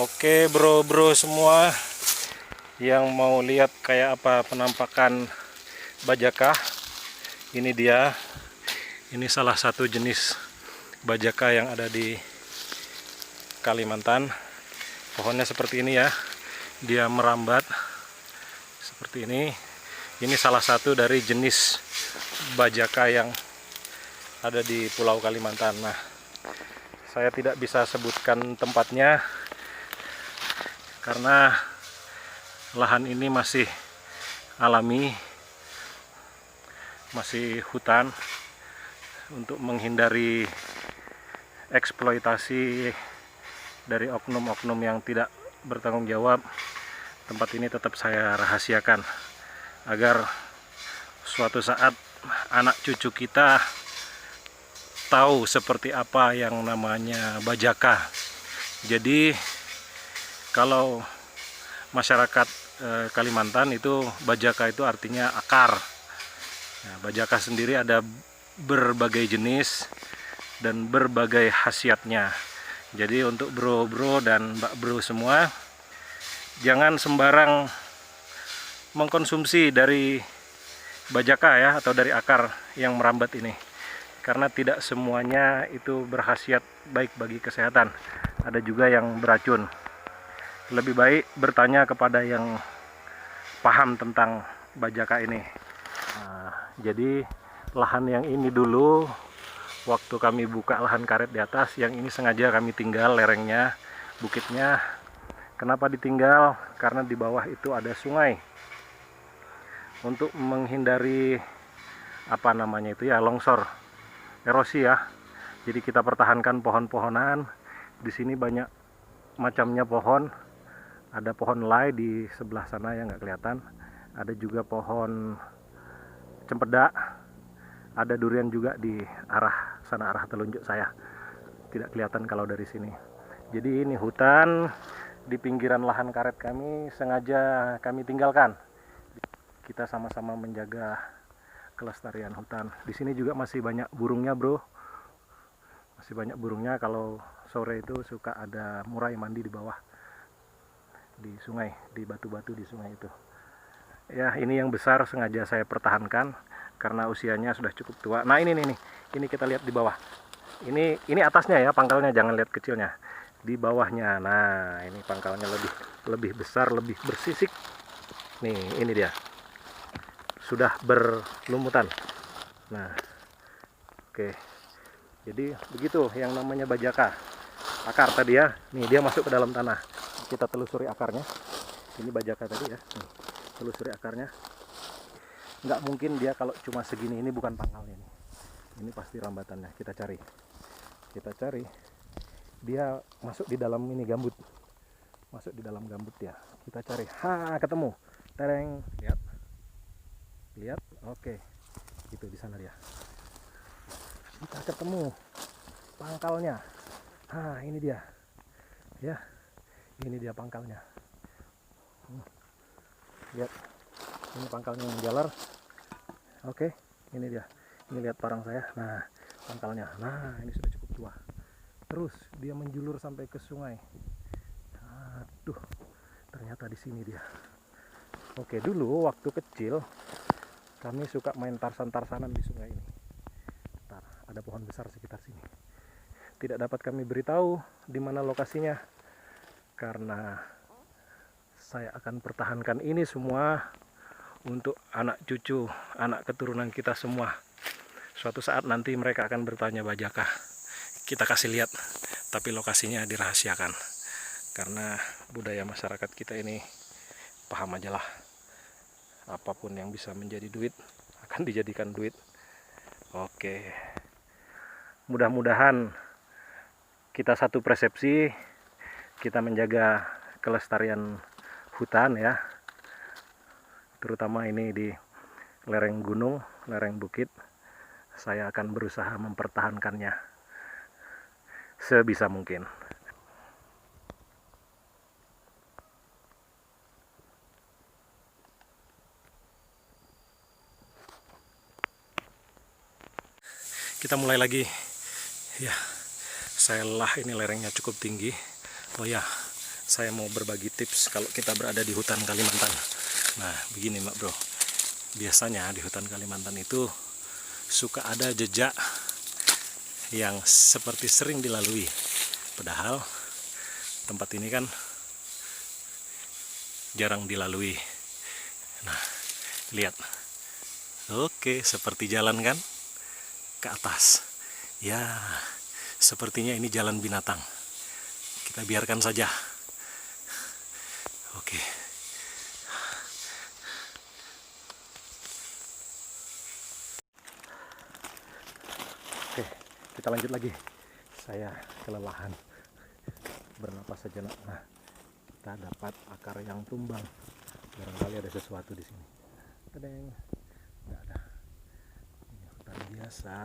Oke bro-bro semua yang mau lihat kayak apa penampakan bajaka, ini dia. Ini salah satu jenis bajaka yang ada di Kalimantan. Pohonnya seperti ini ya, dia merambat seperti ini. Ini salah satu dari jenis bajaka yang ada di Pulau Kalimantan. Nah, saya tidak bisa sebutkan tempatnya karena lahan ini masih alami, masih hutan. Untuk menghindari eksploitasi dari oknum-oknum yang tidak bertanggung jawab, tempat ini tetap saya rahasiakan agar suatu saat anak cucu kita tahu seperti apa yang namanya bajaka. Jadi kalau masyarakat Kalimantan itu bajaka itu artinya akar. Nah, bajaka sendiri ada berbagai jenis dan berbagai khasiatnya. Jadi untuk bro-bro dan mbak bro semua, jangan sembarang mengkonsumsi dari bajaka ya, atau dari akar yang merambat ini, karena tidak semuanya itu berkhasiat baik bagi kesehatan. Ada juga yang beracun. Lebih baik bertanya kepada yang paham tentang bajaka ini. Nah, jadi lahan yang ini dulu waktu kami buka lahan karet di atas, yang ini sengaja kami tinggal lerengnya, bukitnya. Kenapa ditinggal? Karena di bawah itu ada sungai. Untuk menghindari apa namanya itu ya, longsor, erosi ya. Jadi kita pertahankan pohon-pohonan. Di sini banyak macamnya pohon. Ada pohon lay di sebelah sana yang nggak kelihatan. Ada juga pohon cempedak. Ada durian juga di arah sana, arah telunjuk saya. Tidak kelihatan kalau dari sini. Jadi ini hutan di pinggiran lahan karet kami, sengaja kami tinggalkan. Kita sama-sama menjaga kelestarian hutan. Di sini juga masih banyak burungnya, bro. Masih banyak burungnya. Kalau sore itu suka ada murai mandi di bawah, di sungai, di batu-batu di sungai itu. Ya, ini yang besar sengaja saya pertahankan karena usianya sudah cukup tua. Nah, ini kita lihat di bawah. Ini atasnya ya, pangkalnya, jangan lihat kecilnya. Di bawahnya. Nah, ini pangkalnya lebih besar, lebih bersisik. Nih, ini dia. Sudah berlumutan. Nah, oke. Jadi begitu yang namanya bajaka. Akar tadi ya. Nih, dia masuk ke dalam tanah. Kita telusuri akarnya. Ini bajaka tadi ya. Nih, telusuri akarnya. Nggak mungkin dia kalau cuma segini, ini bukan pangkalnya nih. Ini pasti rambatannya. Kita cari dia masuk di dalam ini gambut, masuk di dalam gambut ya. Kita cari, ketemu, tereng, lihat, oke, itu di sana dia. Kita ketemu pangkalnya. Ini dia ya, ini dia pangkalnya. Lihat, ini pangkalnya yang jalar. Oke, ini dia. Ini lihat parang saya. Nah, pangkalnya. Nah, ini sudah cukup tua. Terus dia menjulur sampai ke sungai. Aduh, ternyata di sini dia. Oke, dulu waktu kecil kami suka main tarsan-tarsanan di sungai ini. Ada pohon besar sekitar sini. Tidak dapat kami beritahu di mana lokasinya karena saya akan pertahankan ini semua untuk anak cucu, anak keturunan kita semua. Suatu saat nanti mereka akan bertanya bajaka. Kita kasih lihat, tapi lokasinya dirahasiakan. Karena budaya masyarakat kita ini paham aja lah. Apapun yang bisa menjadi duit akan dijadikan duit. Oke. Mudah-mudahan kita satu persepsi, kita menjaga kelestarian hutan ya. Terutama ini di lereng gunung, lereng bukit. Saya akan berusaha mempertahankannya sebisa mungkin. Kita mulai lagi ya. Saya ini lerengnya cukup tinggi. Oh ya, saya mau berbagi tips kalau kita berada di hutan Kalimantan. Nah, begini Mbak Bro. Biasanya di hutan Kalimantan itu suka ada jejak yang seperti sering dilalui. Padahal tempat ini kan jarang dilalui. Nah, lihat. Oke, seperti jalan kan ke atas. Ya, sepertinya ini jalan binatang. Kita biarkan saja. Oke. Oke, kita lanjut lagi. Saya kelelahan. Bernapas sejenak. Nah, kita dapat akar yang tumbang. Barangkali ada sesuatu di sini. Tadeng. Nggak ada. Ini hutan biasa.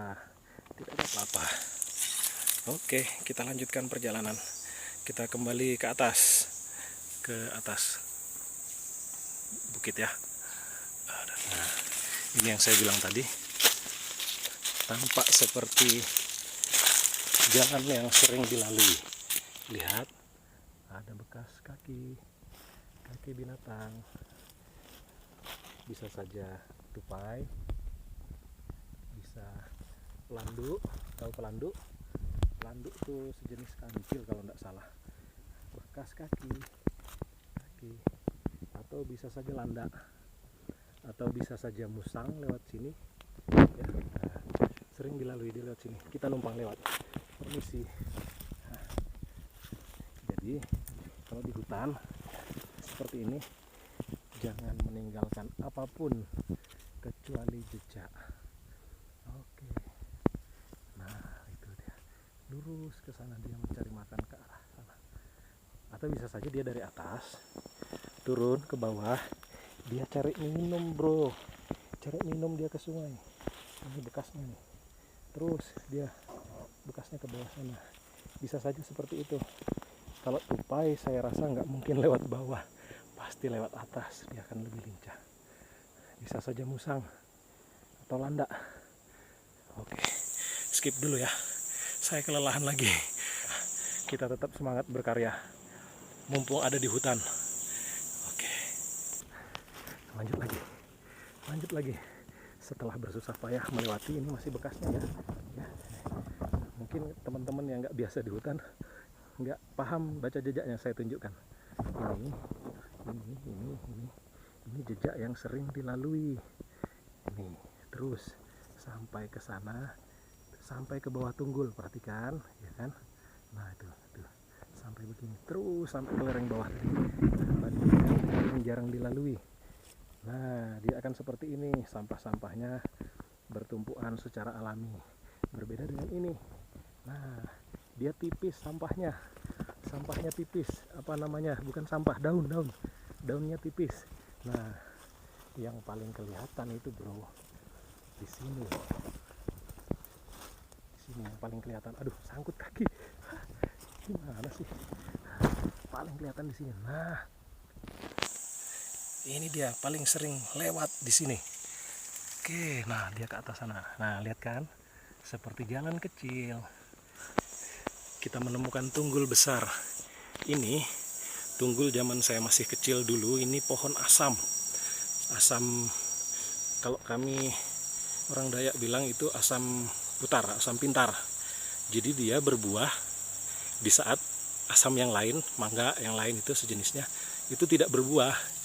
Tidak ada apa-apa. Oke, kita lanjutkan perjalanan. Kita kembali ke atas. Ke atas bukit ya. Nah, ini yang saya bilang tadi. Tampak seperti jalan yang sering dilalui. Lihat, ada bekas kaki binatang. Bisa saja tupai, bisa pelandu. Tahu pelandu? Pelandu itu sejenis kancil kalau tidak salah. Bekas kaki, atau bisa saja landak, atau bisa saja musang lewat sini. Ya, nah, sering dilalui di lewat sini. Kita numpang lewat. Permisi. Nah, jadi kalau di hutan seperti ini, jangan meninggalkan apapun kecuali jejak. Oke. Nah, itu dia. Lurus ke sana, dia mencari makan ke arah sana. Atau bisa saja dia dari atas turun ke bawah, dia cari minum bro, cari minum dia ke sungai. Ini bekasnya nih, terus dia bekasnya ke bawah sana. Bisa saja seperti itu. Kalau tupai saya rasa nggak mungkin lewat bawah, pasti lewat atas, dia akan lebih lincah. Bisa saja musang atau landak. Oke, skip dulu ya, saya kelelahan lagi. Kita tetap semangat berkarya mumpung ada di hutan. Oke, lanjut lagi. Setelah bersusah payah melewati, ini masih bekasnya ya. Mungkin teman-teman yang nggak biasa di hutan nggak paham baca jejaknya, saya tunjukkan. Ini jejak yang sering dilalui. Ini terus sampai ke sana, sampai ke bawah tunggul, perhatikan, ya kan? Nah itu sampai begini, terus sampai ke lereng bawah tadi. Yang jarang dilalui. Nah, dia akan seperti ini, sampah-sampahnya bertumpuan secara alami. Berbeda dengan ini. Nah, dia tipis sampahnya. Sampahnya tipis. Apa namanya? Bukan sampah, daun. Daunnya tipis. Nah, yang paling kelihatan itu, bro, di sini. Di sini yang paling kelihatan. Aduh, sangkut kaki. Gimana sih? Paling kelihatan di sini. Nah, ini dia paling sering lewat di sini. Oke, nah dia ke atas sana. Nah, lihat kan? Seperti jalan kecil. Kita menemukan tunggul besar. Ini tunggul zaman saya masih kecil dulu, ini pohon asam. Asam, kalau kami orang Dayak bilang itu asam putar, asam pintar. Jadi dia berbuah di saat asam yang lain, mangga yang lain itu sejenisnya, itu tidak berbuah.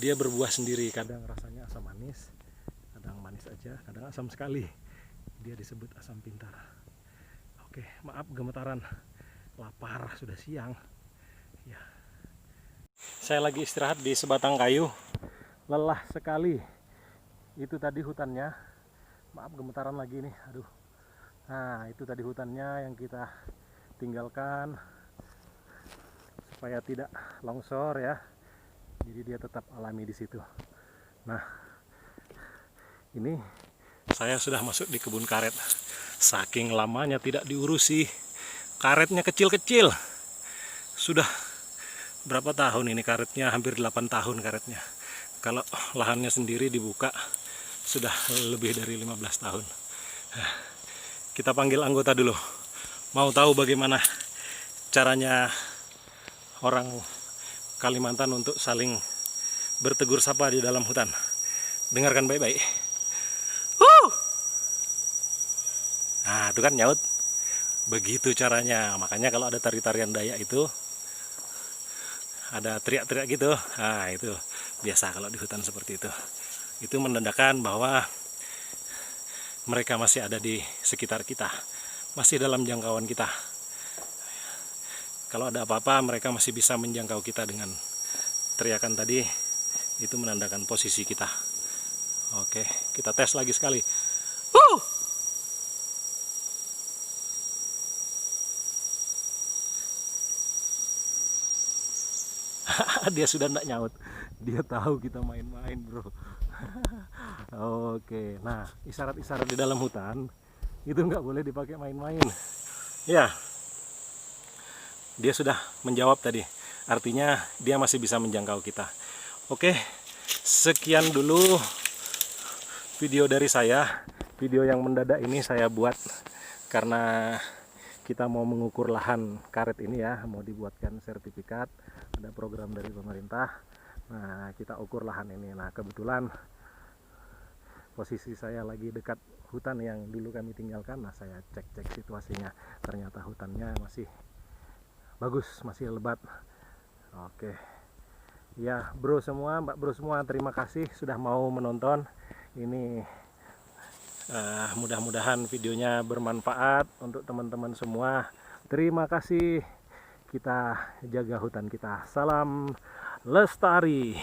Dia berbuah sendiri, kadang rasanya asam manis, kadang manis aja, kadang asam sekali. Dia disebut asam pintar. Oke, maaf gemetaran, lapar, sudah siang. Ya. Saya lagi istirahat di sebatang kayu, lelah sekali. Itu tadi hutannya, maaf gemetaran lagi nih, aduh. Nah, itu tadi hutannya yang kita tinggalkan supaya tidak longsor ya. Jadi dia tetap alami di situ. Nah, ini saya sudah masuk di kebun karet. Saking lamanya tidak diurusi, karetnya kecil-kecil. Sudah berapa tahun ini karetnya? Hampir 8 tahun karetnya. Kalau lahannya sendiri dibuka sudah lebih dari 15 tahun. Kita panggil anggota dulu. Mau tahu bagaimana caranya orang Kalimantan untuk saling bertegur sapa di dalam hutan. Dengarkan baik-baik. Nah, itu kan nyaut. Begitu caranya. Makanya kalau ada tari-tarian Dayak itu ada teriak-teriak gitu. Nah, itu biasa kalau di hutan seperti itu. Itu menandakan bahwa mereka masih ada di sekitar kita, masih dalam jangkauan kita. Kalau ada apa-apa, mereka masih bisa menjangkau kita dengan teriakan tadi. Itu menandakan posisi kita. Oke, kita tes lagi sekali. Dia sudah tidak nyaut. Dia tahu kita main-main, bro. Oke, nah isyarat-isyarat di dalam hutan itu nggak boleh dipakai main-main. Ya, dia sudah menjawab tadi. Artinya dia masih bisa menjangkau kita. Oke, sekian dulu video dari saya. Video yang mendadak ini saya buat karena kita mau mengukur lahan karet ini ya, mau dibuatkan sertifikat, ada program dari pemerintah. Nah, kita ukur lahan ini. Nah, kebetulan posisi saya lagi dekat hutan yang dulu kami tinggalkan. Nah, saya cek-cek situasinya. Ternyata hutannya masih bagus, masih lebat. Oke. Ya, bro semua, mbak bro semua, terima kasih sudah mau menonton. Ini mudah-mudahan videonya bermanfaat untuk teman-teman semua. Terima kasih. Kita jaga hutan kita. Salam lestari.